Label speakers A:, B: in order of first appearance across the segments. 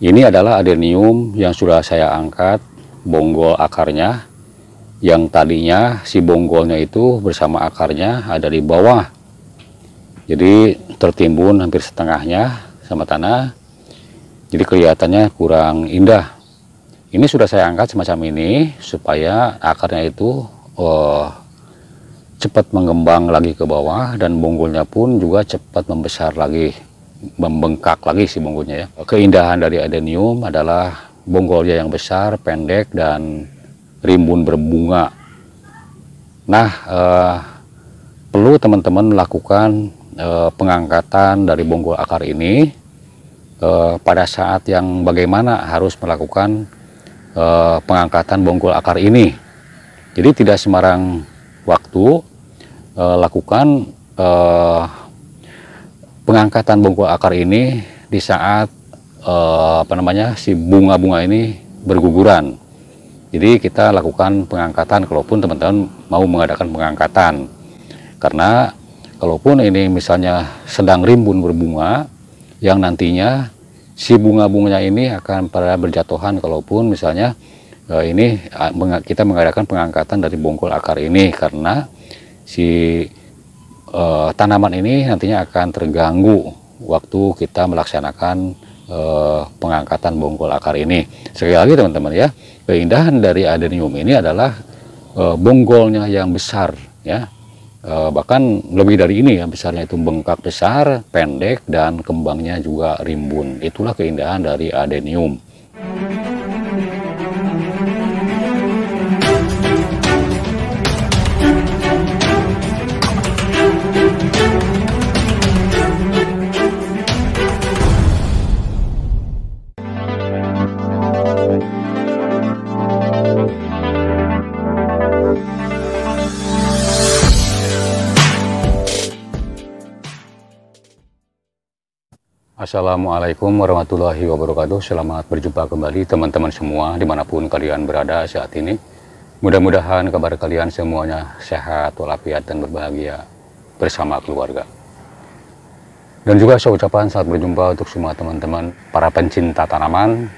A: Ini adalah adenium yang sudah saya angkat bonggol akarnya, yang tadinya si bonggolnya itu bersama akarnya ada di bawah. Jadi tertimbun hampir setengahnya sama tanah. Jadi kelihatannya kurang indah. Ini sudah saya angkat semacam ini supaya akarnya itu cepat mengembang lagi ke bawah, dan bonggolnya pun juga cepat membesar lagi, membengkak lagi si bonggolnya ya. Keindahan dari adenium adalah bonggolnya yang besar, pendek, dan rimbun berbunga. Nah, perlu teman-teman melakukan pengangkatan dari bonggol akar ini pada saat yang bagaimana harus melakukan pengangkatan bonggol akar ini. Jadi tidak sembarang waktu lakukan pengangkatan bonggol akar ini di saat si bunga-bunga ini berguguran. Jadi kita lakukan pengangkatan kalaupun teman-teman mau mengadakan pengangkatan, karena kalaupun ini misalnya sedang rimbun berbunga, yang nantinya si bunga-bunganya ini akan pada berjatuhan kalaupun misalnya kita mengadakan pengangkatan dari bonggol akar ini, karena si tanaman ini nantinya akan terganggu waktu kita melaksanakan pengangkatan bonggol akar ini. Sekali lagi teman-teman ya, keindahan dari adenium ini adalah bonggolnya yang besar ya, bahkan lebih dari ini ya, besarnya itu bengkak besar, pendek, dan kembangnya juga rimbun. Itulah keindahan dari adenium. Assalamualaikum warahmatullahi wabarakatuh. Selamat berjumpa kembali teman-teman semua dimanapun kalian berada saat ini. Mudah-mudahan kabar kalian semuanya sehat walafiat dan berbahagia bersama keluarga. Dan juga saya ucapkan selamat berjumpa untuk semua teman-teman para pencinta tanaman,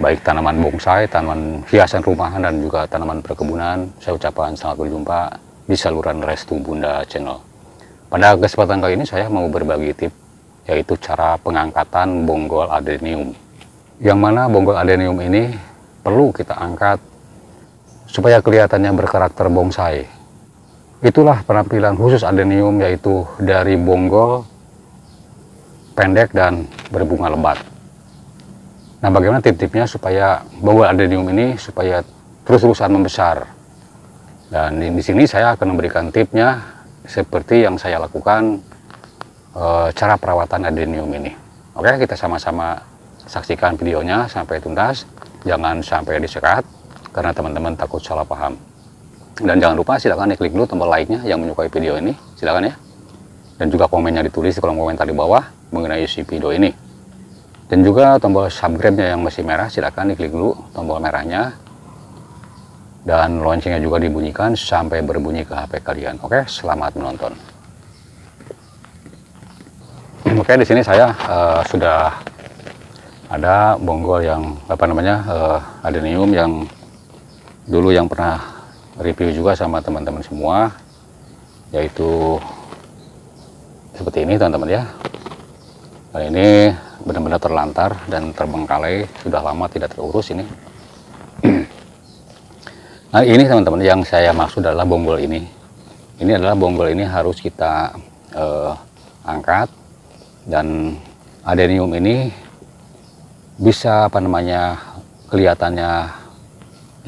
A: baik tanaman bonsai, tanaman hiasan rumahan, dan juga tanaman perkebunan. Saya ucapkan selamat berjumpa di saluran Restu Bunda Channel. Pada kesempatan kali ini saya mau berbagi tips, yaitu cara pengangkatan bonggol adenium. Yang mana bonggol adenium ini perlu kita angkat supaya kelihatannya berkarakter bonsai. Itulah penampilan khusus adenium, yaitu dari bonggol pendek dan berbunga lebat. Nah, bagaimana tip-tipnya supaya bonggol adenium ini supaya terus-terusan membesar? Dan di sini saya akan memberikan tipnya seperti yang saya lakukan cara perawatan adenium ini. Oke, kita sama-sama saksikan videonya sampai tuntas. Jangan sampai disekat karena teman-teman takut salah paham. Dan jangan lupa silakan diklik dulu tombol like-nya yang menyukai video ini, silakan ya. Dan juga komennya ditulis di kolom komentar di bawah mengenai isi video ini. Dan juga tombol subscribe-nya yang masih merah, silakan diklik dulu tombol merahnya. Dan loncengnya juga dibunyikan sampai berbunyi ke HP kalian. Oke, selamat menonton. Oke, di sini saya sudah ada bonggol yang adenium yang dulu yang pernah review juga sama teman-teman semua, yaitu seperti ini teman-teman ya. Dan ini benar-benar terlantar dan terbengkalai, sudah lama tidak terurus ini. Nah, ini teman-teman yang saya maksud adalah bonggol ini. Ini adalah bonggol ini harus kita angkat. Dan adenium ini bisa kelihatannya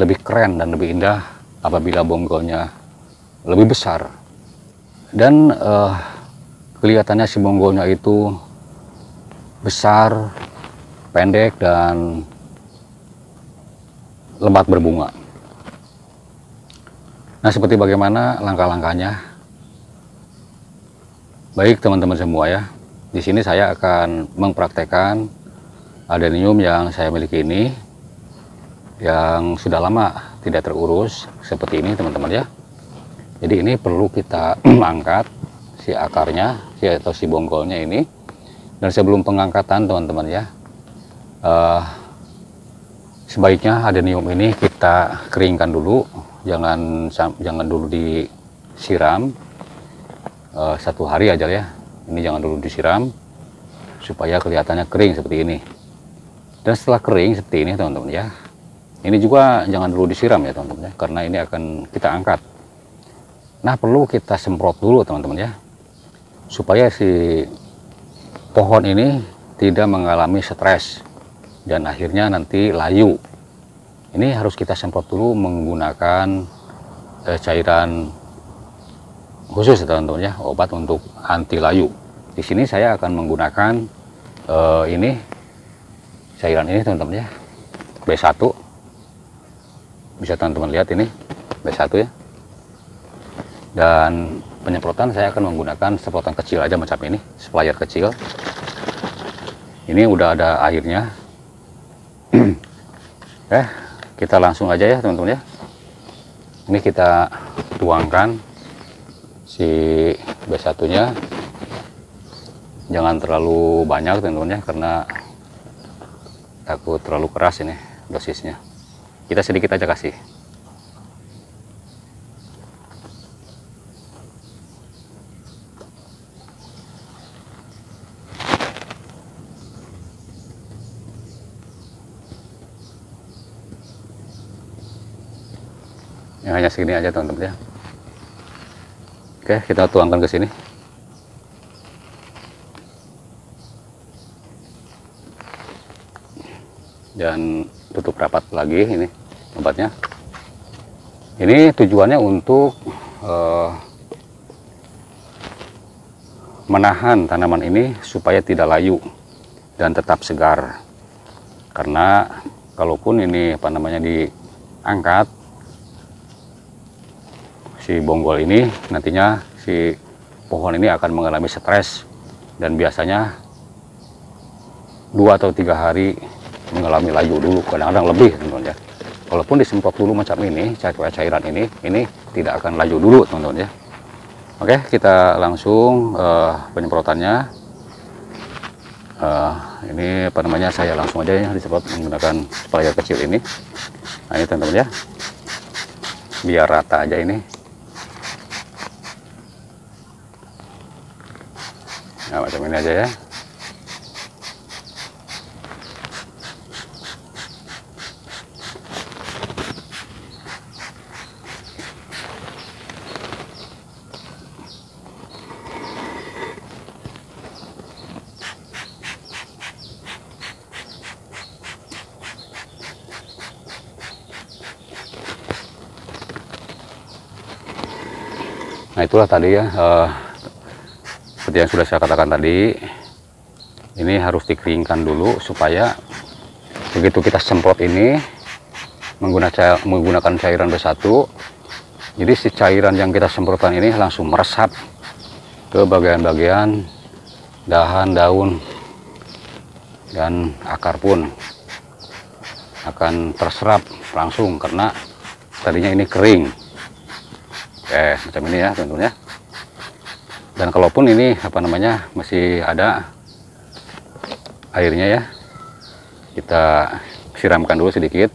A: lebih keren dan lebih indah apabila bonggolnya lebih besar, dan kelihatannya si bonggolnya itu besar, pendek, dan lebat berbunga. Nah, seperti bagaimana langkah-langkahnya? Baik teman-teman semua ya, di sini saya akan mempraktekkan adenium yang saya miliki ini, yang sudah lama tidak terurus seperti ini teman-teman ya. Jadi ini perlu kita angkat si akarnya atau si bonggolnya ini. Dan sebelum pengangkatan teman-teman ya, Sebaiknya adenium ini kita keringkan dulu, jangan dulu disiram. 1 hari aja ya, ini jangan dulu disiram supaya kelihatannya kering seperti ini. Dan setelah kering seperti ini teman-teman ya, ini juga jangan dulu disiram ya teman-teman ya, karena ini akan kita angkat. Nah, perlu kita semprot dulu teman-teman ya, supaya si pohon ini tidak mengalami stres dan akhirnya nanti layu. Ini harus kita semprot dulu menggunakan cairan khusus teman-teman ya, obat untuk anti layu. Di sini saya akan menggunakan ini cairan ini teman-teman ya, B1. Bisa teman-teman lihat ini B1 ya. Dan penyemprotan saya akan menggunakan semprotan kecil aja macam ini, sprayer kecil. Ini udah ada airnya. Kita langsung aja ya teman-teman ya. Ini kita tuangkan si B1 nya, jangan terlalu banyak teman-teman ya, karena takut terlalu keras ini dosisnya. Kita sedikit aja kasih. Ya, hanya segini aja teman-teman ya. Oke, kita tuangkan ke sini. Dan tutup rapat lagi ini obatnya. Ini tujuannya untuk menahan tanaman ini supaya tidak layu dan tetap segar. Karena kalaupun ini apa namanya diangkat, si bonggol ini nantinya si pohon ini akan mengalami stres dan biasanya 2 atau 3 hari mengalami layu dulu, kadang-kadang lebih teman-teman ya. Walaupun disemprot dulu macam ini, cairan ini tidak akan layu dulu teman-teman ya. Oke, kita langsung penyemprotannya. Ini apa namanya, saya langsung aja ya disemprot menggunakan sprayer kecil ini. Nah ini teman-teman ya, biar rata aja ini. Nah, macam ini aja ya. Nah, itulah tadi ya, seperti yang sudah saya katakan tadi, ini harus dikeringkan dulu supaya begitu kita semprot ini menggunakan cairan B1, jadi si cairan yang kita semprotkan ini langsung meresap ke bagian-bagian dahan, daun, dan akar pun akan terserap langsung karena tadinya ini kering. Oke, macam ini ya teman-teman ya. Dan kalaupun ini apa namanya masih ada airnya ya, kita siramkan dulu sedikit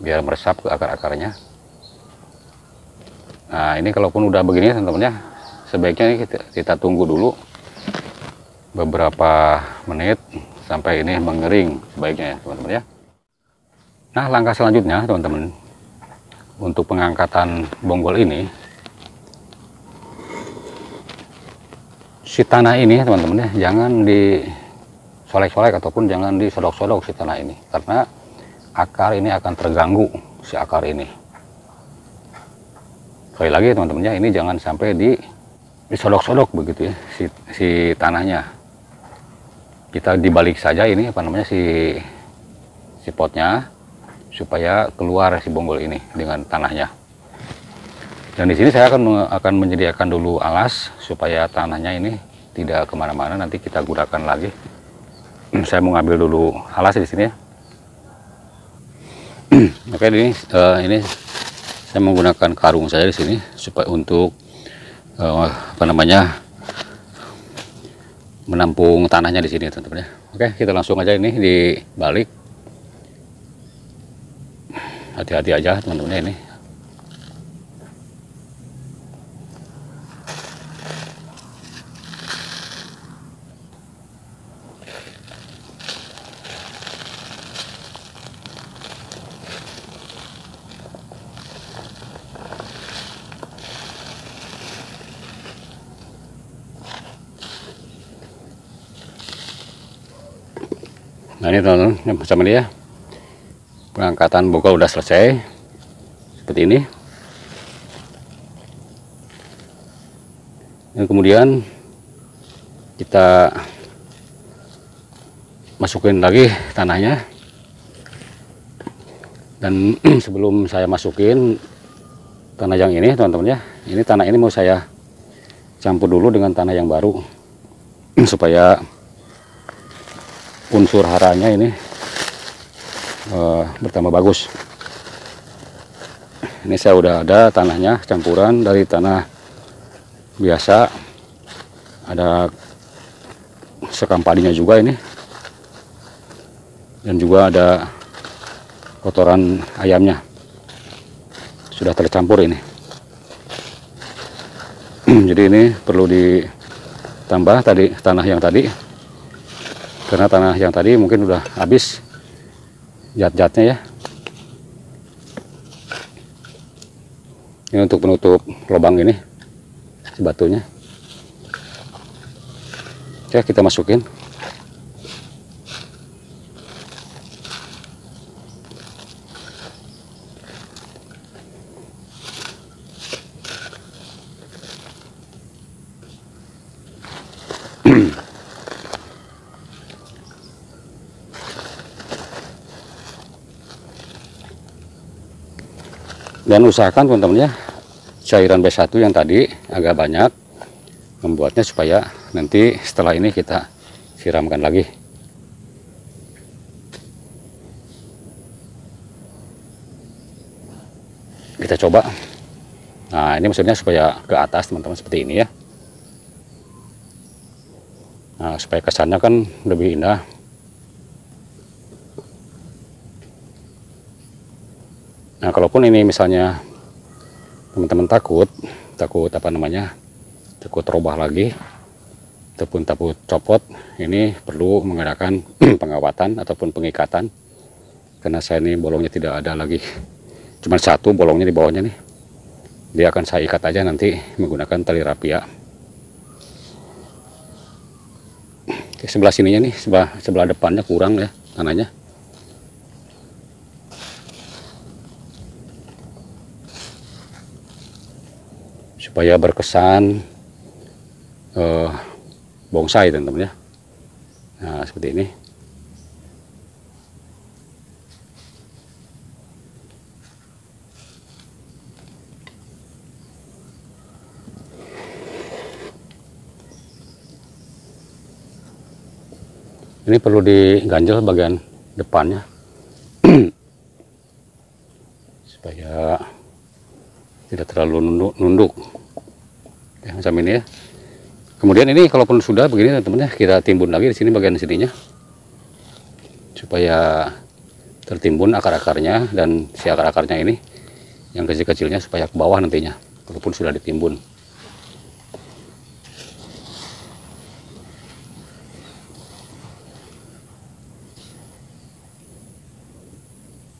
A: biar meresap ke akar-akarnya. Nah, ini kalaupun udah begini teman-teman ya, sebaiknya ini kita tunggu dulu beberapa menit sampai ini mengering sebaiknya ya teman-teman ya. Nah, langkah selanjutnya teman-teman, untuk pengangkatan bonggol ini, si tanah ini teman-teman ya, jangan disolek-solek ataupun jangan disodok-sodok si tanah ini, karena akar ini akan terganggu si akar ini. Sekali lagi teman-teman ya, ini jangan sampai disodok-sodok begitu ya si tanahnya. Kita dibalik saja ini apa namanya si potnya supaya keluar si bonggol ini dengan tanahnya. Dan di sini saya akan menyediakan dulu alas supaya tanahnya ini tidak kemana-mana, nanti kita gunakan lagi. Saya mau ngambil dulu alas di sini ya. Oke, ini saya menggunakan karung saya di sini supaya untuk apa namanya menampung tanahnya di sini teman-teman ya. Oke, kita langsung aja ini dibalik. Hati-hati aja teman-teman ya ini. Nah ini teman-teman macam ini ya, pengangkatan bogor udah selesai seperti ini. Dan kemudian kita masukin lagi tanahnya. Dan sebelum saya masukin tanah yang ini teman-teman ya, ini tanah ini mau saya campur dulu dengan tanah yang baru supaya unsur haranya ini bertambah bagus. Ini saya udah ada tanahnya campuran dari tanah biasa, ada sekam padinya juga ini, dan juga ada kotoran ayamnya sudah tercampur ini. Jadi ini perlu ditambah tadi tanah yang tadi, karena tanah yang tadi mungkin udah habis zat-zatnya ya. Ini untuk penutup lubang ini batunya. Oke, kita masukin. Dan usahakan teman-teman ya, cairan B1 yang tadi agak banyak, membuatnya supaya nanti setelah ini kita siramkan lagi. Kita coba. Nah ini maksudnya supaya ke atas teman-teman seperti ini ya. Nah supaya kesannya kan lebih indah. Nah, kalaupun ini misalnya teman-teman takut apa namanya, takut robah lagi, ataupun takut copot, ini perlu mengadakan pengawatan ataupun pengikatan. Karena saya ini bolongnya tidak ada lagi, cuma satu bolongnya di bawahnya nih. Dia akan saya ikat aja nanti menggunakan tali rapia. Oke, sebelah sininya nih, sebelah depannya kurang ya tanahnya. Supaya berkesan bonsai teman-teman ya. Nah seperti ini. Ini perlu diganjel bagian depannya supaya tidak terlalu nunduk. Ya, macam ini ya. Kemudian ini kalaupun sudah begini teman-teman ya, kita timbun lagi di sini bagian sininya supaya tertimbun akar-akarnya, dan si akar-akarnya ini yang kecil-kecilnya supaya ke bawah nantinya walaupun sudah ditimbun.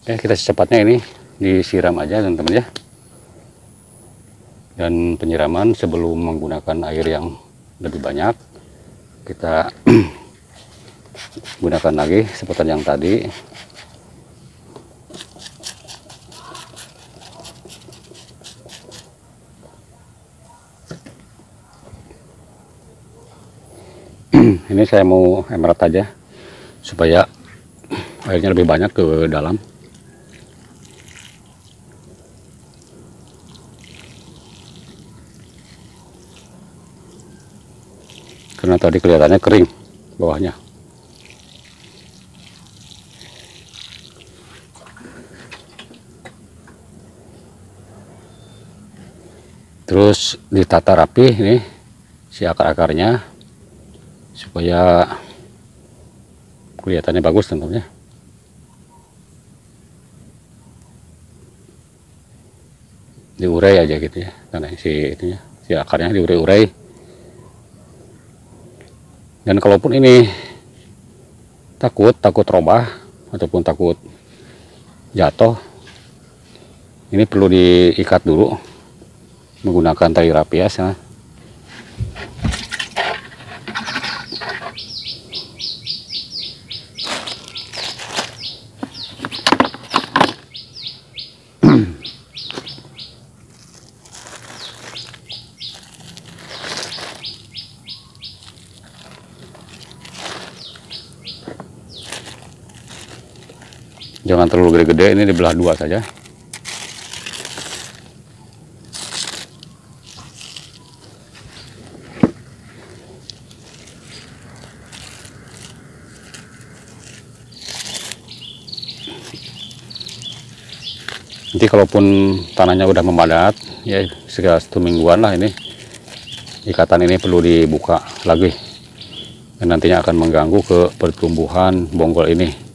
A: Oke, kita secepatnya ini disiram aja teman-teman ya. Dan penyiraman sebelum menggunakan air yang lebih banyak, kita gunakan lagi seperti yang tadi. Ini saya mau emerat aja supaya airnya lebih banyak ke dalam. Karena tadi kelihatannya kering bawahnya. Terus ditata rapi ini si akar-akarnya supaya kelihatannya bagus tentunya. Diurai aja gitu ya, karena si akarnya diurai-urai. Dan kalaupun ini takut robah ataupun takut jatuh, ini perlu diikat dulu menggunakan tali rapias ya. Jangan terlalu gede-gede, ini dibelah dua saja. Nanti kalaupun tanahnya udah memadat, ya sekitar 1 mingguan lah, ini ikatan ini perlu dibuka lagi. Dan nantinya akan mengganggu ke pertumbuhan bonggol ini.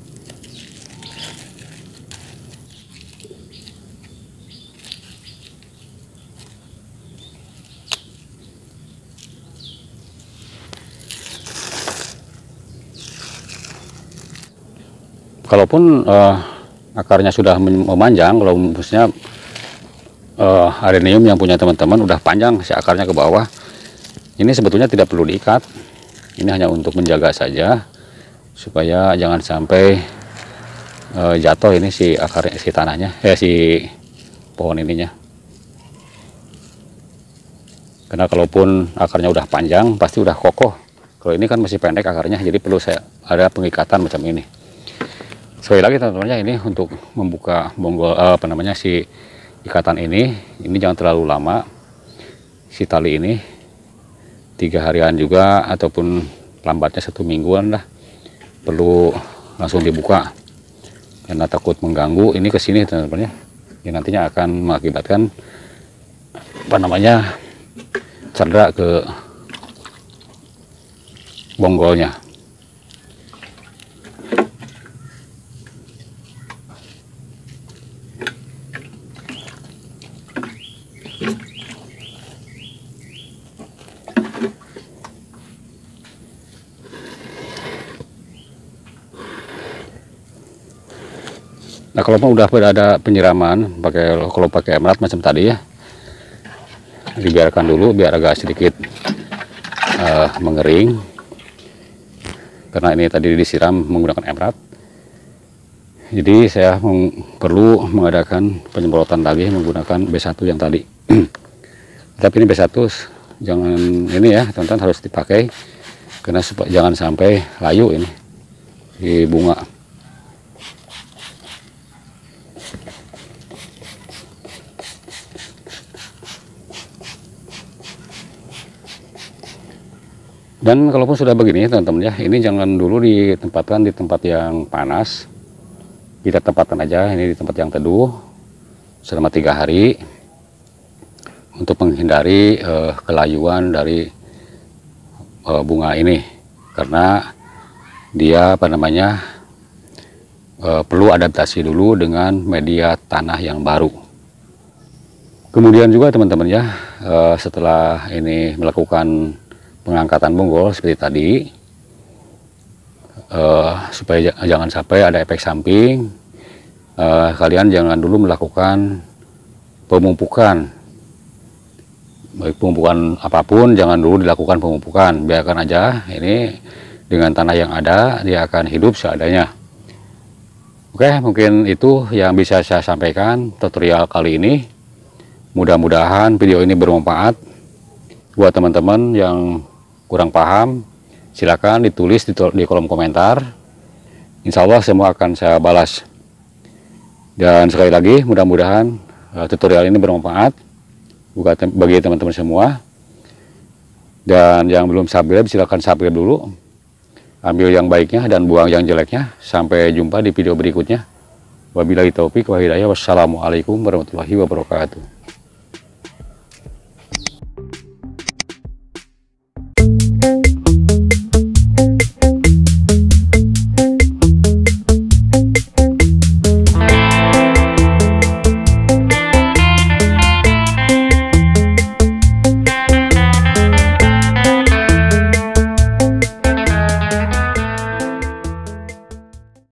A: Kalaupun akarnya sudah memanjang, kalau maksudnya adenium yang punya teman-teman udah panjang si akarnya ke bawah, ini sebetulnya tidak perlu diikat. Ini hanya untuk menjaga saja supaya jangan sampai jatuh ini si akarnya, si tanahnya, si pohon ininya. Karena kalaupun akarnya udah panjang pasti udah kokoh. Kalau ini kan masih pendek akarnya, jadi perlu ada pengikatan macam ini. Sekali lagi teman-teman, ini untuk membuka bonggol si ikatan ini jangan terlalu lama. Si tali ini 3 harian juga ataupun lambatnya 1 mingguan lah, perlu langsung dibuka karena takut mengganggu ini ke sini teman-teman ya. Ini nantinya akan mengakibatkan cedera ke bonggolnya. Nah, kalau udah ada penyiraman kalau pakai emerald macam tadi ya, dibiarkan dulu biar agak sedikit mengering, karena ini tadi disiram menggunakan emerald. Jadi saya perlu mengadakan penyemprotan lagi menggunakan B1 yang tadi. Tapi ini B1 jangan ini ya teman-teman, harus dipakai karena jangan sampai layu ini di bunga. Dan kalaupun sudah begini teman-teman ya, ini jangan dulu ditempatkan di tempat yang panas. Kita tempatkan aja ini di tempat yang teduh selama 3 hari untuk menghindari kelayuan dari bunga ini, karena dia perlu adaptasi dulu dengan media tanah yang baru. Kemudian juga teman-teman ya, setelah ini melakukan pengangkatan bonggol seperti tadi, supaya jangan sampai ada efek samping, kalian jangan dulu melakukan pemupukan. Baik pemupukan apapun, jangan dulu dilakukan pemupukan, biarkan aja ini dengan tanah yang ada, dia akan hidup seadanya. Oke, mungkin itu yang bisa saya sampaikan tutorial kali ini. Mudah-mudahan video ini bermanfaat buat teman-teman yang kurang paham. Silakan ditulis di kolom komentar. Insya Allah semua akan saya balas. Dan sekali lagi mudah-mudahan tutorial ini bermanfaat bagi teman-teman semua. Dan yang belum subscribe silakan subscribe dulu. Ambil yang baiknya dan buang yang jeleknya. Sampai jumpa di video berikutnya. Wabillahi taufik wa hidayah. Wassalamualaikum warahmatullahi wabarakatuh.